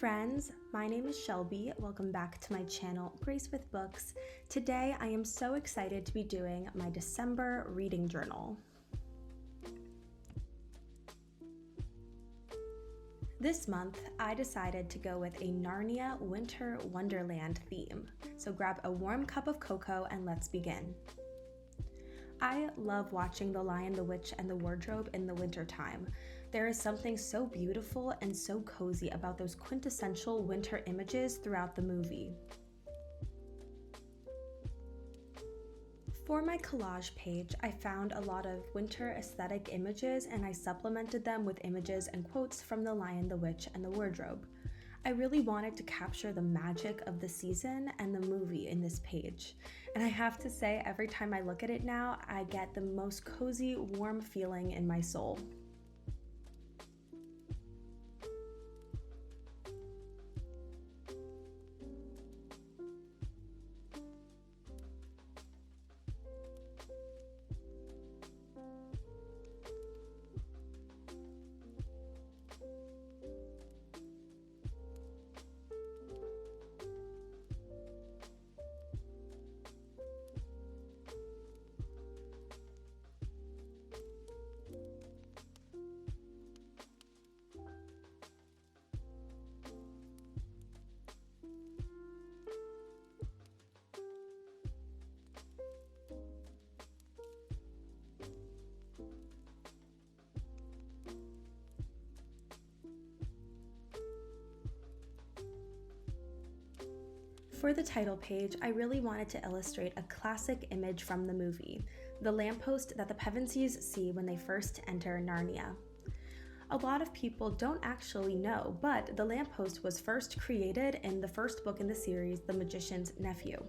friends, my name is Shelby. Welcome back to my channel, Grace with Books. Today I am so excited to be doing my December reading journal. This month, I decided to go with a Narnia Winter Wonderland theme. So grab a warm cup of cocoa and let's begin. I love watching The Lion, the Witch, and the Wardrobe in the wintertime. There is something so beautiful and so cozy about those quintessential winter images throughout the movie. For my collage page, I found a lot of winter aesthetic images and I supplemented them with images and quotes from The Lion, the Witch, and the Wardrobe. I really wanted to capture the magic of the season and the movie in this page. And I have to say, every time I look at it now, I get the most cozy, warm feeling in my soul. For the title page, I really wanted to illustrate a classic image from the movie, the lamppost that the Pevensies see when they first enter Narnia. A lot of people don't actually know, but the lamppost was first created in the first book in the series, The Magician's Nephew.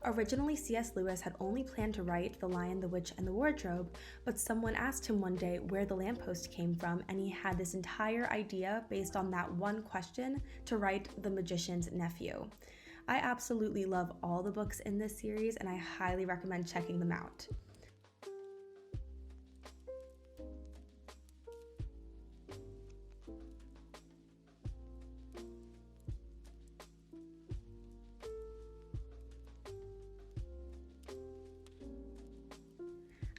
Originally, C.S. Lewis had only planned to write The Lion, the Witch, and the Wardrobe, but someone asked him one day where the lamppost came from, and he had this entire idea based on that one question to write The Magician's Nephew. I absolutely love all the books in this series, and I highly recommend checking them out.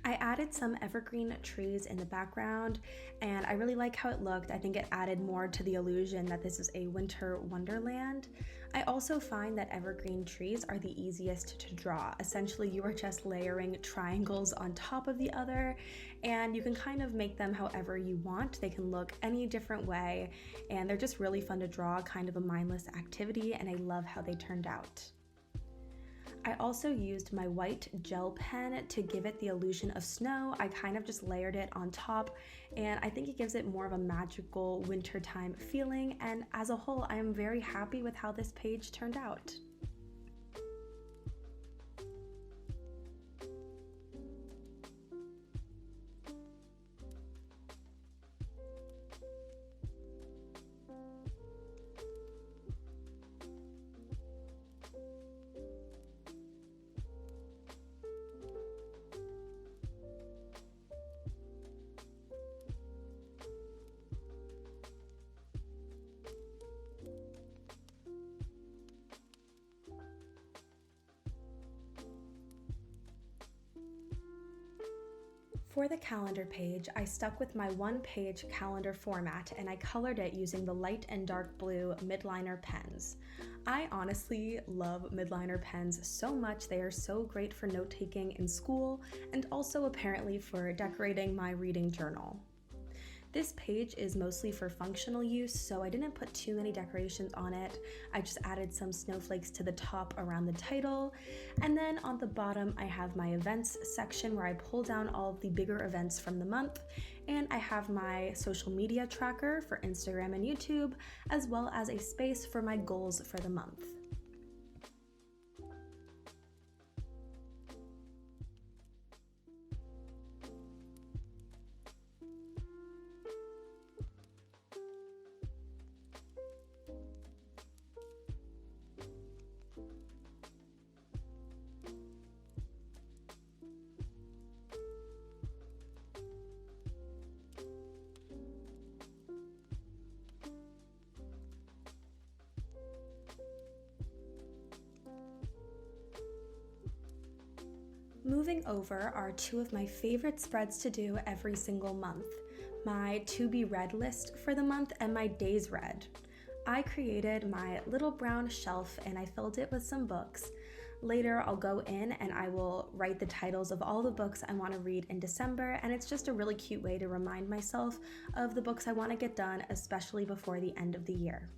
I added some evergreen trees in the background and I really like how it looked. I think it added more to the illusion that this is a winter wonderland. I also find that evergreen trees are the easiest to draw. Essentially, you are just layering triangles on top of the other and you can kind of make them however you want. They can look any different way and they're just really fun to draw, kind of a mindless activity, and I love how they turned out. I also used my white gel pen to give it the illusion of snow. I kind of just layered it on top and I think it gives it more of a magical wintertime feeling, and as a whole I am very happy with how this page turned out. For the calendar page, I stuck with my one-page calendar format and I colored it using the light and dark blue midliner pens. I honestly love midliner pens so much. They are so great for note-taking in school and also apparently for decorating my reading journal. This page is mostly for functional use, so I didn't put too many decorations on it. I just added some snowflakes to the top around the title. And then on the bottom, I have my events section where I pull down all of the bigger events from the month. And I have my social media tracker for Instagram and YouTube, as well as a space for my goals for the month. Moving over are two of my favorite spreads to do every single month, my to be read list for the month and my days read. I created my little brown shelf and I filled it with some books. Later, I'll go in and I will write the titles of all the books I want to read in December, and it's just a really cute way to remind myself of the books I want to get done, especially before the end of the year.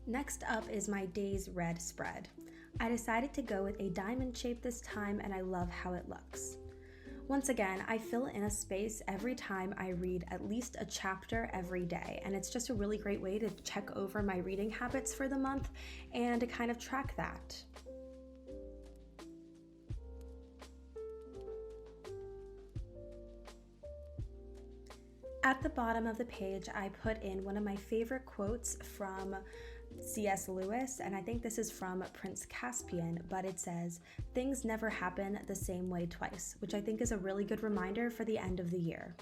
Next up is my days read spread. I decided to go with a diamond shape this time and I love how it looks. Once again, I fill in a space every time I read at least a chapter every day, and it's just a really great way to check over my reading habits for the month and to kind of track that. At the bottom of the page, I put in one of my favorite quotes from C.S. Lewis, and I think this is from Prince Caspian, but it says, "Things never happen the same way twice," which I think is a really good reminder for the end of the year.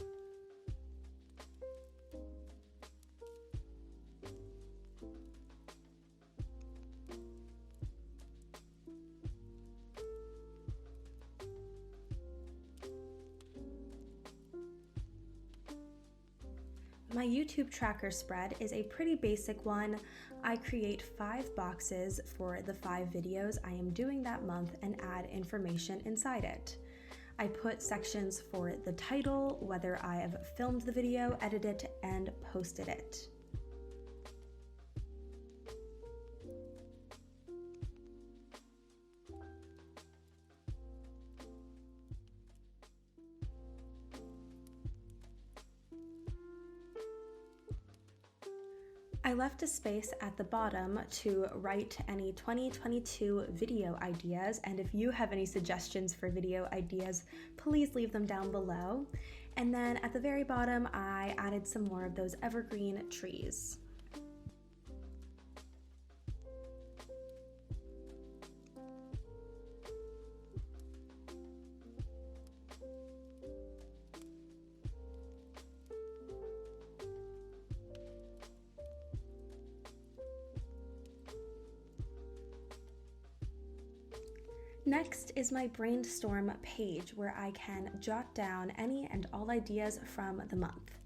My YouTube tracker spread is a pretty basic one. I create 5 boxes for the 5 videos I am doing that month and add information inside it. I put sections for the title, whether I have filmed the video, edited it, and posted it. I left a space at the bottom to write any 2022 video ideas, and if you have any suggestions for video ideas, please leave them down below. And then at the very bottom, I added some more of those evergreen trees. Next is my brainstorm page where I can jot down any and all ideas from the month.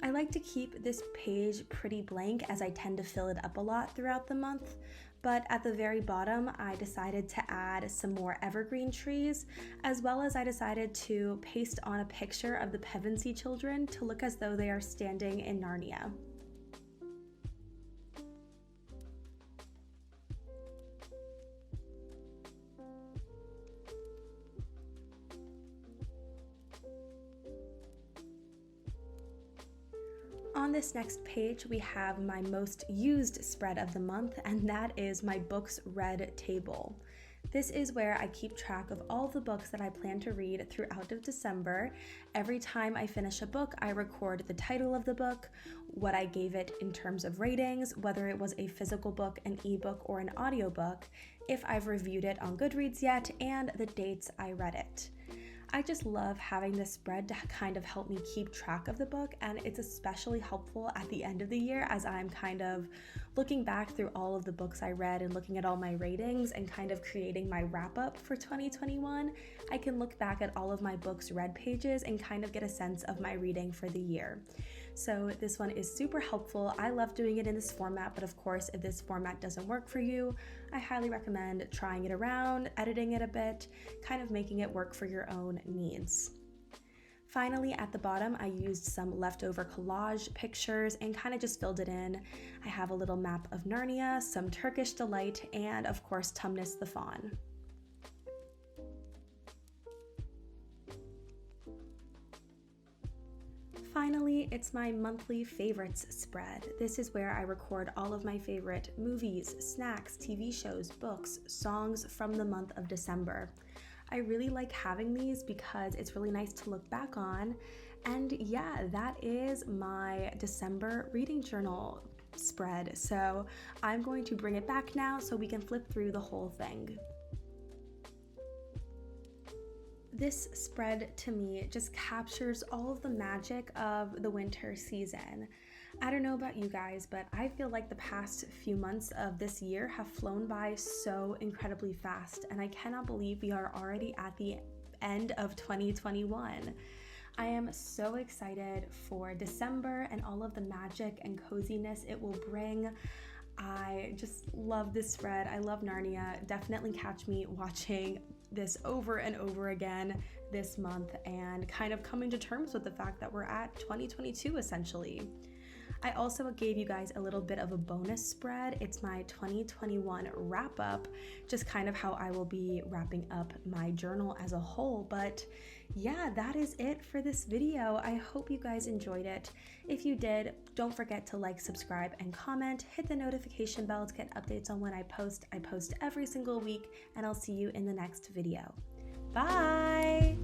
I like to keep this page pretty blank as I tend to fill it up a lot throughout the month, but at the very bottom I decided to add some more evergreen trees, as well as I decided to paste on a picture of the Pevensey children to look as though they are standing in Narnia. On this next page, we have my most used spread of the month, and that is my books read table. This is where I keep track of all the books that I plan to read throughout of December. Every time I finish a book, I record the title of the book, what I gave it in terms of ratings, whether it was a physical book, an ebook, or an audiobook, if I've reviewed it on Goodreads yet, and the dates I read it. I just love having this spread to kind of help me keep track of the book, and it's especially helpful at the end of the year as I'm kind of looking back through all of the books I read and looking at all my ratings and kind of creating my wrap up for 2021. I can look back at all of my books read pages and kind of get a sense of my reading for the year. So this one is super helpful. I love doing it in this format, but of course, if this format doesn't work for you, I highly recommend trying it around, editing it a bit, kind of making it work for your own needs. Finally, at the bottom, I used some leftover collage pictures and kind of just filled it in. I have a little map of Narnia, some Turkish delight, and of course, Tumnus the fawn. Finally, it's my monthly favorites spread. This is where I record all of my favorite movies, snacks, TV shows, books, songs from the month of December. I really like having these because it's really nice to look back on. And yeah, that is my December reading journal spread. So I'm going to bring it back now so we can flip through the whole thing. This spread to me just captures all of the magic of the winter season. I don't know about you guys, but I feel like the past few months of this year have flown by so incredibly fast, and I cannot believe we are already at the end of 2021. I am so excited for December and all of the magic and coziness it will bring. I just love this spread. I love Narnia. Definitely catch me watching this over and over again this month and kind of coming to terms with the fact that we're at 2022 essentially. I also gave you guys a little bit of a bonus spread. It's my 2021 wrap up, just kind of how I will be wrapping up my journal as a whole. But yeah, that is it for this video. I hope you guys enjoyed it. If you did, don't forget to like, subscribe, and comment. Hit the notification bell to get updates on when I post. I post every single week, and I'll see you in the next video. Bye!